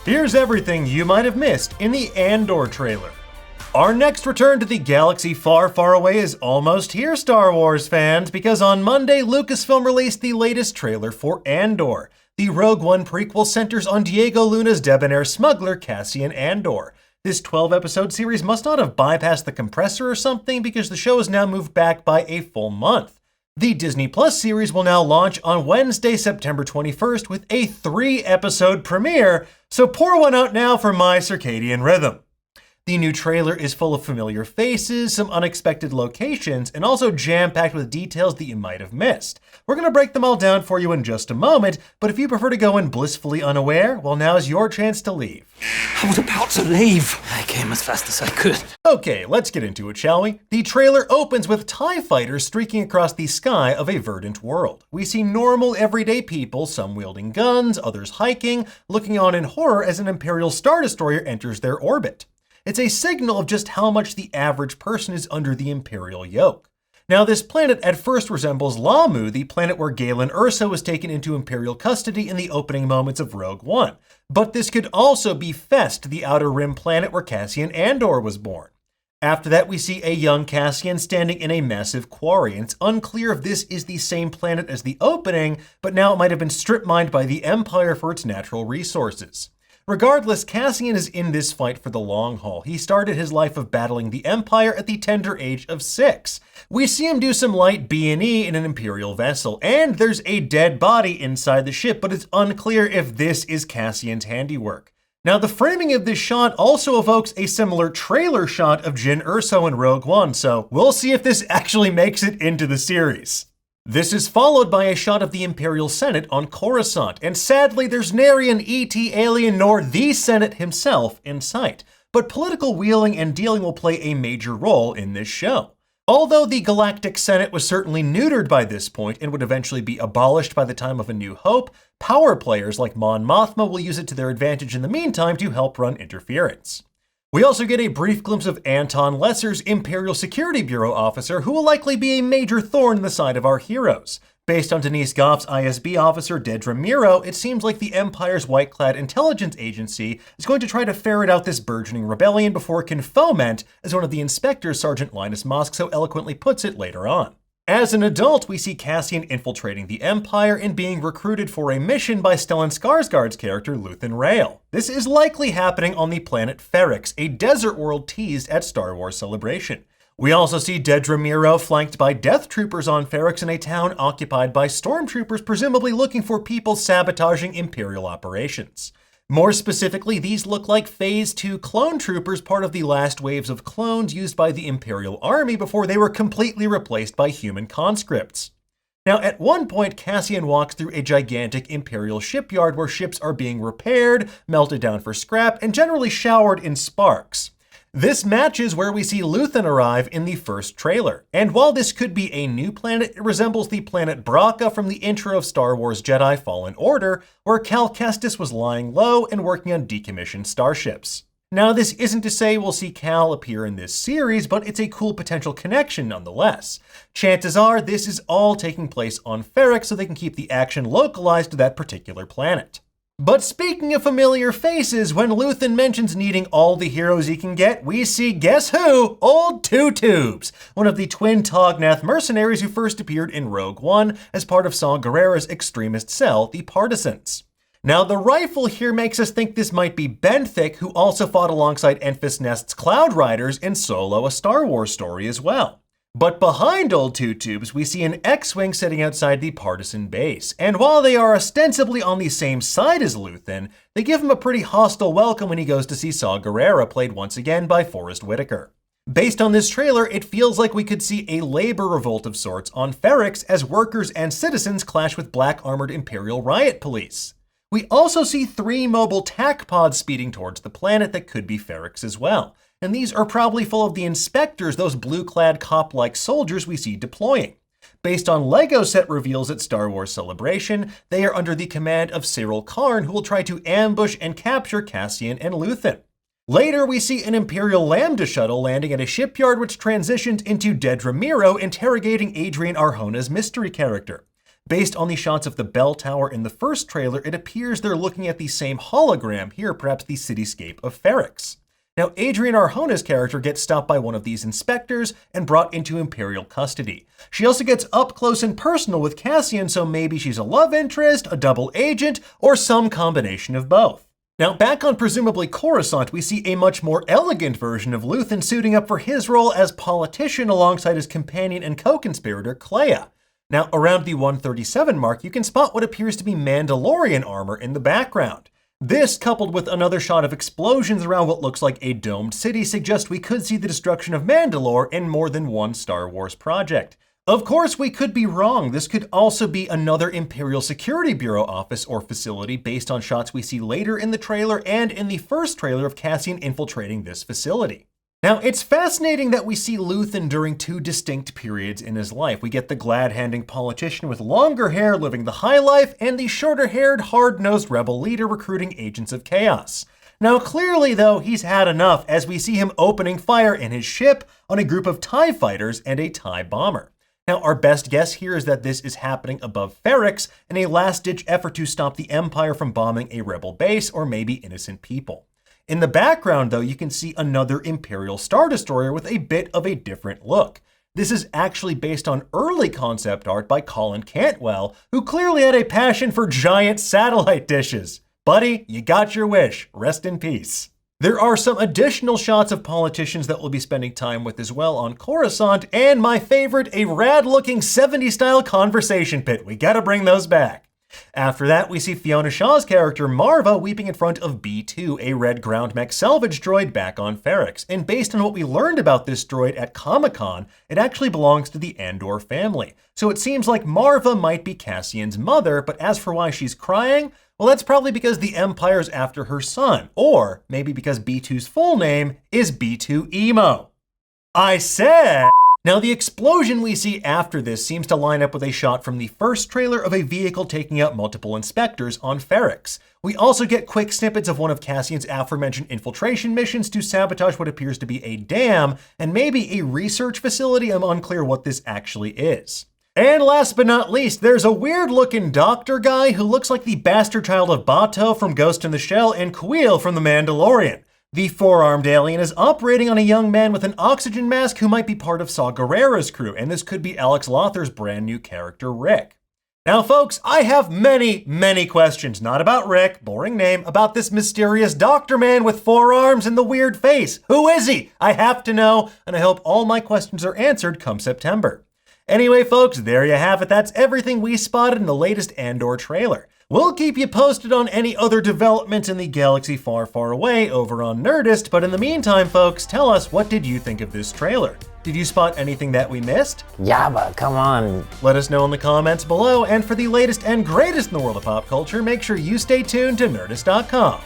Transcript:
Here's everything you might have missed in the Andor trailer. Our next return to the galaxy far, far away is almost here, Star Wars fans, because on Monday, Lucasfilm released the latest trailer for Andor. The Rogue One prequel centers on Diego Luna's debonair smuggler, Cassian Andor. This 12-episode series must not have bypassed the compressor or something, because the show is now moved back by a full month. The Disney Plus series will now launch on Wednesday, September 21st with a 3-episode premiere, so pour one out now for my circadian rhythm. The new trailer is full of familiar faces, some unexpected locations, and also jam-packed with details that you might have missed. We're going to break them all down for you in just a moment, but if you prefer to go in blissfully unaware, well, now's your chance to leave. I was about to leave. I came as fast as I could. Okay, let's get into it, shall we? The trailer opens with TIE fighters streaking across the sky of a verdant world. We see normal, everyday people, some wielding guns, others hiking, looking on in horror as an Imperial Star Destroyer enters their orbit. It's a signal of just how much the average person is under the Imperial yoke. Now, this planet at first resembles Lamu, the planet where Galen Erso was taken into Imperial custody in the opening moments of Rogue One. But this could also be Fest, the Outer Rim planet where Cassian Andor was born. After that, we see a young Cassian standing in a massive quarry, and it's unclear if this is the same planet as the opening, but now it might have been strip-mined by the Empire for its natural resources. Regardless, Cassian is in this fight for the long haul. He started his life of battling the Empire at the tender age of 6. We see him do some light B&E in an Imperial vessel, and there's a dead body inside the ship, but it's unclear if this is Cassian's handiwork. Now, the framing of this shot also evokes a similar trailer shot of Jyn Erso in Rogue One, so we'll see if this actually makes it into the series. This is followed by a shot of the Imperial Senate on Coruscant, and sadly there's nary an ET alien nor the Senate himself in sight, but political wheeling and dealing will play a major role in this show. Although the Galactic Senate was certainly neutered by this point and would eventually be abolished by the time of A New Hope, power players like Mon Mothma will use it to their advantage in the meantime to help run interference. We also get a brief glimpse of Anton Lesser's Imperial Security Bureau officer, who will likely be a major thorn in the side of our heroes. Based on Denise Goff's ISB officer Dedra Meero, it seems like the Empire's white-clad intelligence agency is going to try to ferret out this burgeoning rebellion before it can foment, as one of the inspectors Sergeant Linus Mosk so eloquently puts it later on. As an adult, we see Cassian infiltrating the Empire and being recruited for a mission by Stellan Skarsgård's character Luthen Rael. This is likely happening on the planet Ferrix, a desert world teased at Star Wars Celebration. We also see Dedra Meero flanked by Death Troopers on Ferrix in a town occupied by Stormtroopers, presumably looking for people sabotaging Imperial operations. More specifically, these look like Phase 2 clone troopers, part of the last waves of clones used by the Imperial Army before they were completely replaced by human conscripts. Now, at one point, Cassian walks through a gigantic Imperial shipyard where ships are being repaired, melted down for scrap, and generally showered in sparks. This matches where we see Luthen arrive in the first trailer. And while this could be a new planet, it resembles the planet Bracca from the intro of Star Wars Jedi Fallen Order, where Cal Kestis was lying low and working on decommissioned starships. Now, this isn't to say we'll see Cal appear in this series, but it's a cool potential connection nonetheless. Chances are this is all taking place on Ferrix so they can keep the action localized to that particular planet. But speaking of familiar faces, when Luthen mentions needing all the heroes he can get, we see, guess who? Old Two Tubes, one of the twin Tognath mercenaries who first appeared in Rogue One as part of Saw Gerrera's extremist cell, the Partisans. Now, the rifle here makes us think this might be Benthic, who also fought alongside Enfys Nest's Cloud Riders in Solo, a Star Wars story as well. But behind Old Two Tubes, we see an X-Wing sitting outside the Partisan base, and while they are ostensibly on the same side as Luthen, they give him a pretty hostile welcome when he goes to see Saw Gerrera, played once again by Forrest Whitaker. Based on this trailer, it feels like we could see a labor revolt of sorts on Ferrix as workers and citizens clash with black-armored Imperial riot police. We also see 3 mobile tac pods speeding towards the planet that could be Ferrix as well. And these are probably full of the inspectors, those blue-clad cop-like soldiers we see deploying. Based on LEGO set reveals at Star Wars Celebration, they are under the command of Cyril Karn, who will try to ambush and capture Cassian and Luthen. Later, we see an Imperial Lambda shuttle landing at a shipyard which transitions into Dedra Meero interrogating Adrian Arjona's mystery character. Based on the shots of the bell tower in the first trailer, it appears they're looking at the same hologram here, perhaps the cityscape of Ferrix. Now, Adrian Arjona's character gets stopped by one of these inspectors and brought into Imperial custody. She also gets up close and personal with Cassian, so maybe she's a love interest, a double agent, or some combination of both. Now, back on presumably Coruscant, we see a much more elegant version of Luthen suiting up for his role as politician alongside his companion and co-conspirator, Clea. Now, around the 137 mark, you can spot what appears to be Mandalorian armor in the background. This, coupled with another shot of explosions around what looks like a domed city, suggests we could see the destruction of Mandalore in more than one Star Wars project. Of course, we could be wrong. This could also be another Imperial Security Bureau office or facility based on shots we see later in the trailer and in the first trailer of Cassian infiltrating this facility. Now, it's fascinating that we see Luthen during two distinct periods in his life. We get the glad-handing politician with longer hair living the high life, and the shorter-haired, hard-nosed rebel leader recruiting agents of chaos. Now, clearly, though, he's had enough as we see him opening fire in his ship on a group of TIE fighters and a TIE bomber. Now, our best guess here is that this is happening above Ferrix in a last-ditch effort to stop the Empire from bombing a rebel base or maybe innocent people. In the background, though, you can see another Imperial Star Destroyer with a bit of a different look. This is actually based on early concept art by Colin Cantwell, who clearly had a passion for giant satellite dishes. Buddy, you got your wish. Rest in peace. There are some additional shots of politicians that we'll be spending time with as well on Coruscant, and my favorite, a rad-looking 70s-style conversation pit. We gotta bring those back. After that, we see Fiona Shaw's character Marva weeping in front of B2, a red ground mech salvage droid back on Ferrix. And based on what we learned about this droid at Comic-Con, it actually belongs to the Andor family. So it seems like Marva might be Cassian's mother, but as for why she's crying, well, that's probably because the Empire's after her son, or maybe because B2's full name is B2 Emo. I said... Now, the explosion we see after this seems to line up with a shot from the first trailer of a vehicle taking out multiple inspectors on Ferrix. We also get quick snippets of one of Cassian's aforementioned infiltration missions to sabotage what appears to be a dam and maybe a research facility. I'm unclear what this actually is. And last but not least, there's a weird-looking doctor guy who looks like the bastard child of Bato from Ghost in the Shell and Kuiil from The Mandalorian. The four-armed alien is operating on a young man with an oxygen mask who might be part of Saw Gerrera's crew, and this could be Alex Lothar's brand new character, Rick. Now, folks, I have many questions, not about Rick, boring name, about this mysterious doctor man with four arms and the weird face. Who is he? I have to know, and I hope all my questions are answered come September. Anyway, folks, there you have it. That's everything we spotted in the latest Andor trailer. We'll keep you posted on any other developments in the galaxy far, far away over on Nerdist, but in the meantime, folks, tell us, what did you think of this trailer? Did you spot anything that we missed? Yeah, but come on. Let us know in the comments below, and for the latest and greatest in the world of pop culture, make sure you stay tuned to Nerdist.com.